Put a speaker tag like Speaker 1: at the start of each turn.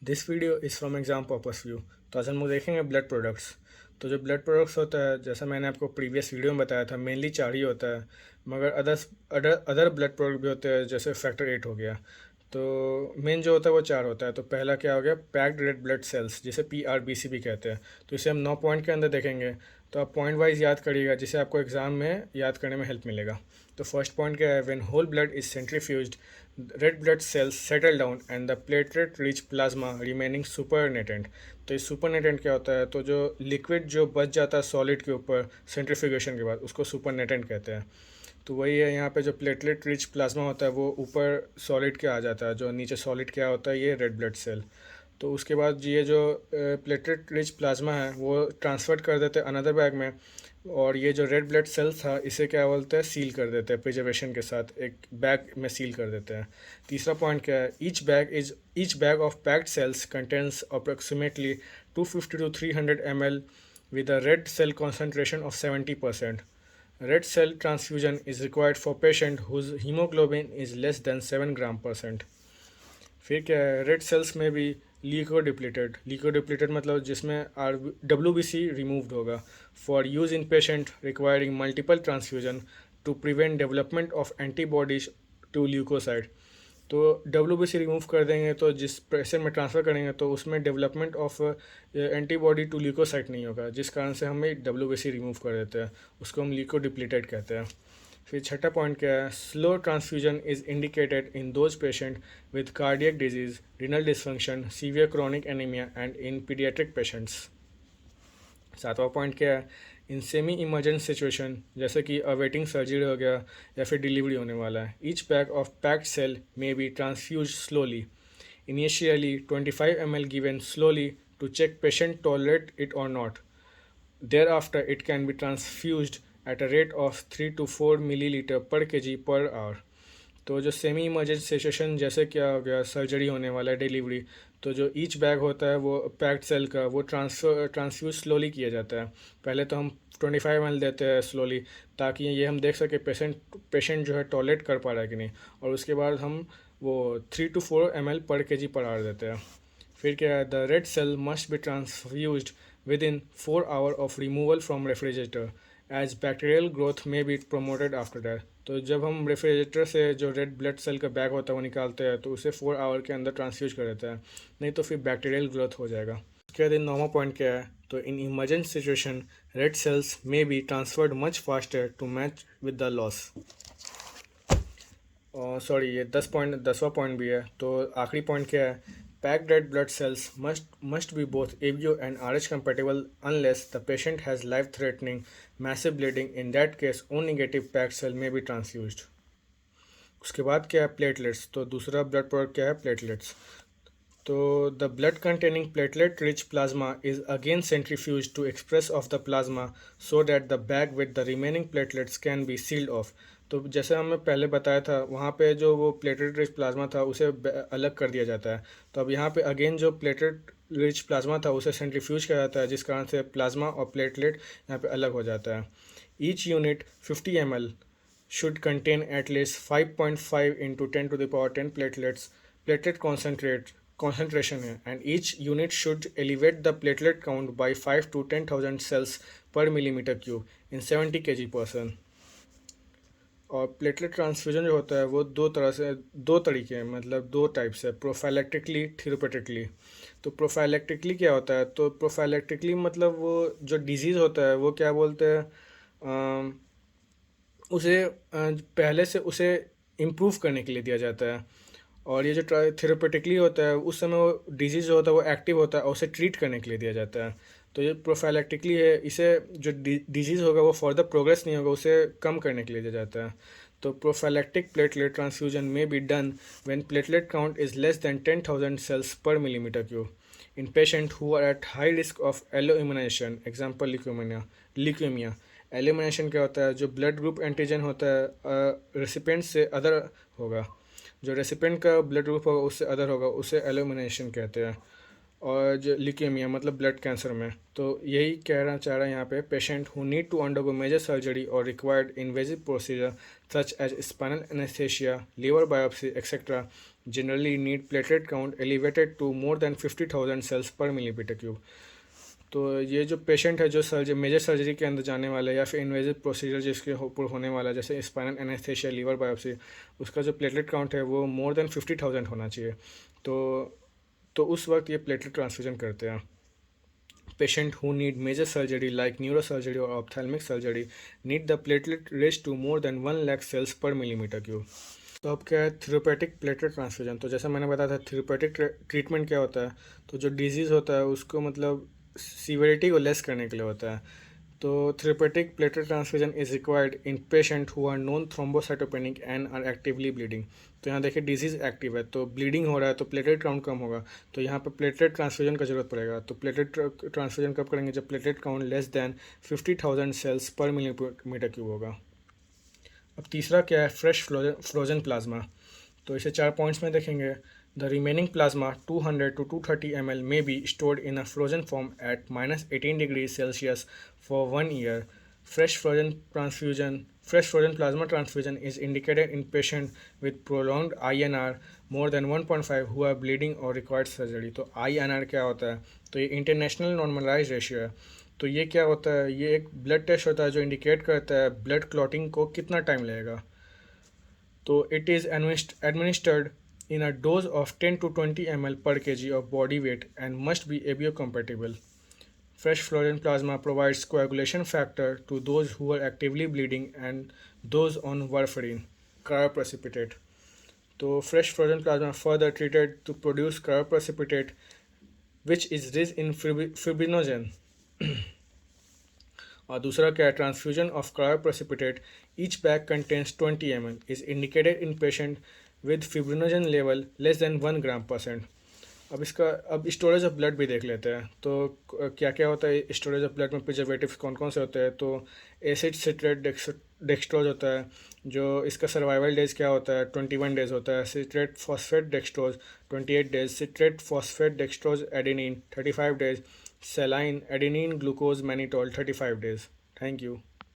Speaker 1: This video is from exam purpose view. तो आज हम लोग देखेंगे ब्लड प्रोडक्ट्स। तो जो ब्लड प्रोडक्ट्स होता है, जैसा मैंने आपको प्रीवियस वीडियो में बताया था, मेनली चार ही होता है, मगर अदर ब्लड प्रोडक्ट भी होते हैं, जैसे फैक्टर 8 हो गया। तो मेन जो होता है वो चार होता है। तो पहला क्या हो गया, पैक्ड रेड ब्लड सेल्स, जिसे PRBC भी कहते हैं। तो इसे हम 9 पॉइंट के अंदर देखेंगे। तो आप पॉइंट वाइज याद करिएगा, जिससे आपको एग्जाम में याद करने में हेल्प मिलेगा। तो फर्स्ट पॉइंट क्या है, when whole blood is centrifuged, red blood cells settle down and the platelet rich plasma remaining supernatant. तो ये सुपरनेटेंट क्या होता है, तो जो लिक्विड जो बच जाता है सॉलिड के ऊपर सेंट्रीफ्यूगेशन के बाद, उसको सुपरनेटेंट कहते हैं। तो वही है, यहाँ पे जो प्लेटलेट रिच प्लाज्मा होता है वो ऊपर सॉलिड के आ जाता है, जो नीचे सॉलिड क्या होता है, ये रेड ब्लड सेल। तो उसके बाद ये जो प्लेटलेट रिच प्लाज्मा है वो ट्रांसफर कर देते हैं अनदर बैग में, और ये जो रेड ब्लड सेल्स था इसे क्या बोलते हैं, सील कर देते हैं प्रिजर्वेशन के साथ, एक बैग में सील कर देते हैं। तीसरा पॉइंट क्या है, each bag of packed cells contains approximately 250 to 300 ml with a red cell concentration of 70%. Red cell transfusion is required for patient whose hemoglobin is less than 7 gram percent. फिर क्या है, red cells में भी लिकोडिप्लेटेड मतलब जिसमें WBC removed होगा, for use in patient requiring multiple transfusion to prevent development of antibodies to leukocyte. तो WBC remove कर देंगे तो जिस पेशेंट में ट्रांसफ़र करेंगे तो उसमें development of antibody to leukocyte नहीं होगा, जिस कारण से हमें WBC रिमूव कर देते हैं, उसको हम लिकोडिप्लेटेड कहते हैं। फिर छठा पॉइंट क्या है, slow transfusion is indicated in those patient with cardiac disease, renal dysfunction, severe chronic anaemia and in paediatric patients. सातवां पॉइंट क्या है, इन सेमी इमरजेंट सिचुएशन, जैसे कि अवेटिंग सर्जरी हो गया या फिर डिलीवरी होने वाला है, each bag of packed cell may be transfuse slowly, initially 25 ml given slowly to check patient tolerate it और not. Thereafter, it can be transfused at a rate of 3 to 4 milliliter per kg per hour. तो जो semi emergent situation, जैसे क्या हो गया, surgery होने वाला है, डिलीवरी, तो जो ईच बैग होता है वो पैक्ड सेल का, वो ट्रांसफ्यूज स्लोली किया जाता है। पहले तो हम 25 ml देते हैं स्लोली, ताकि ये हम देख सके पेशेंट जो है टॉलरेट कर पा रहा है कि नहीं, और उसके बाद हम वो 3 to 4 ml पर kg पर आवर देते हैं। फिर क्या है, the red cell must be transfused within 4 hours of removal from refrigerator as bacterial growth may be promoted after that. तो जब हम रेफ्रिजरेटर से जो रेड ब्लड सेल का बैग होता है वो निकालते हैं तो उसे 4 आवर के अंदर ट्रांसफ्यूज कर देता है, नहीं तो फिर बैक्टीरियल ग्रोथ हो जाएगा। उसके बाद नॉर्मल पॉइंट क्या है, तो in emergent situation red cells may be transferred much faster to match with the loss. Sorry, ये 10वां पॉइंट भी है। तो आखिरी पॉइंट क्या है, packed red blood cells must be both ABO and RH compatible unless the patient has life-threatening massive bleeding. In that case, O negative packed cell may be transfused. उसके बाद क्या है, प्लेटलेट्स। तो दूसरा ब्लड प्रोडक्ट क्या है, platelets. तो the blood containing platelet rich plasma is again centrifuge to express of the plasma so that the bag with the remaining platelets can be sealed off. तो जैसे हमने पहले बताया था, वहाँ पे जो वो प्लेटलेट रिच प्लाज्मा था उसे अलग कर दिया जाता है। तो अब यहाँ पे अगेन जो प्लेटलेट रिच प्लाज्मा था उसे सेंट्रीफ्यूज किया जाता है, जिस कारण से प्लाज्मा और प्लेटलेट यहाँ पे अलग हो जाता है। Each unit 50 ml should contain at least 5.5 into 10 to the power 10 platelet concentration है, and each unit should elevate the platelet count by 5 to 10,000 cells per millimeter cube in 70 kg person. और platelet transfusion जो होता है वो दो तरीके हैं, मतलब दो टाइप्स है, प्रोफाइलेक्टिकली, थेरेपेटिकली। तो प्रोफाइलेक्टिकली क्या होता है, तो प्रोफाइलेक्टिकली मतलब वो जो डिजीज़ होता है वो क्या बोलते हैं, उसे पहले से उसे इम्प्रूव करने के लिए दिया जाता है। और ये जो थेरेपेटिकली होता है उस समय वो डिजीज़ जो होता है वो एक्टिव होता है और उसे ट्रीट करने के लिए दिया जाता है। तो ये प्रोफाइलेक्टिकली है, इसे जो डिजीज़ होगा वो फर्दर प्रोग्रेस नहीं होगा, उसे कम करने के लिए दिया जाता है। तो प्रोफाइलेक्टिक प्लेटलेट ट्रांसफ्यूजन में be done when platelet count is less than 10,000 cells पर millimetre cube in patient who are at high risk of alloimmunisation, example leukaemia. Elimination क्या होता है, जो ब्लड ग्रुप एंटीजन होता है रेसिपेंट से अदर होगा, जो रेसिपेंट का ब्लड ग्रुप होगा उससे अदर होगा, उसे एलिमिनेशन कहते हैं। और जो ल्यूकेमिया मतलब ब्लड कैंसर में, तो यही कहना चाह रहा है यहाँ पे, patient who need to undergo major surgery और required invasive procedure such as spinal anaesthesia, liver biopsy etcetera generally need platelet count elevated to more than 50,000 cells per millimeter cube. तो ये जो पेशेंट है जो मेजर सर्जरी के अंदर जाने वाला है या फिर इन्वेजिव प्रोसीजर जिसके ऊपर होने वाला है जैसे स्पाइनल एनेस्थेशिया, लीवर बायोप्सी, उसका जो प्लेटलेट काउंट है वो मोर देन 50,000 होना चाहिए। तो उस वक्त ये प्लेटलेट ट्रांसफ्यूजन करते हैं। Patient who need major surgery like neuro surgery और ophthalmic surgery need the platelet raise to more than 1 lakh cells पर मिलीमीटर क्यूब। तो अब क्या है थेरेपेटिक प्लेटलेट ट्रांसफ्यूजन। तो जैसा मैंने बताया था थेरेपेटिक ट्रीटमेंट क्या होता है, तो जो डिजीज़ होता है उसको मतलब सीवियरिटी को लेस करने के लिए होता है। तो therapeutic platelet transfusion is required in patient who are non thrombocytopenic and are actively bleeding. तो यहाँ देखिए डिजीज़ एक्टिव है तो ब्लीडिंग हो रहा है तो प्लेटलेट काउंट कम होगा, तो यहाँ पर प्लेटलेट ट्रांसफ्यूजन का जरूरत पड़ेगा। तो प्लेटलेट ट्रांसफ्यूजन कब करेंगे, जब platelet count less than 50,000 cells पर मिलीमीटर क्यूब होगा। अब तीसरा क्या है, फ्रेश फ्रोजन प्लाज्मा। तो इसे 4 पॉइंट्स में देखेंगे। The remaining plasma 200 to 230 ml may be stored in a frozen form at -18 degrees Celsius for 1 year. Fresh frozen plasma transfusion is indicated in patients with prolonged INR more than 1.5 who are bleeding or required surgery. तो INR क्या होता है, तो ये international normalise ratio है। तो ये क्या होता है, ये एक ब्लड टेस्ट होता है जो इंडिकेट करता है ब्लड क्लॉटिंग को कितना टाइम लगेगा। तो it is administered in a dose of 10 to 20 ml per kg of body weight and must be ABO compatible. Fresh frozen plasma provides coagulation factor to those who are actively bleeding and those on warfarin, cryoprecipitate. तो fresh frozen plasma further treated to produce cryoprecipitate which is rich in fibrinogen. और दूसरा क्या है, transfusion of cryoprecipitate each bag contains 20 ml is indicated in patient with fibrinogen level less than 1 ग्राम%। अब storage of blood भी देख लेते हैं। तो क्या क्या होता है स्टोरेज ऑफ ब्लड में, प्रिजर्वेटिव्स कौन कौन से होते हैं। तो एसिड सिट्रेट डेक्सट्रोज होता है, जो इसका सर्वाइवल डेज क्या होता है 21 डेज होता है। Citrate phosphate dextrose 28 days, citrate phosphate dextrose adenine 35 days, सेलाइन adenine glucose mannitol 35 days. Thank you.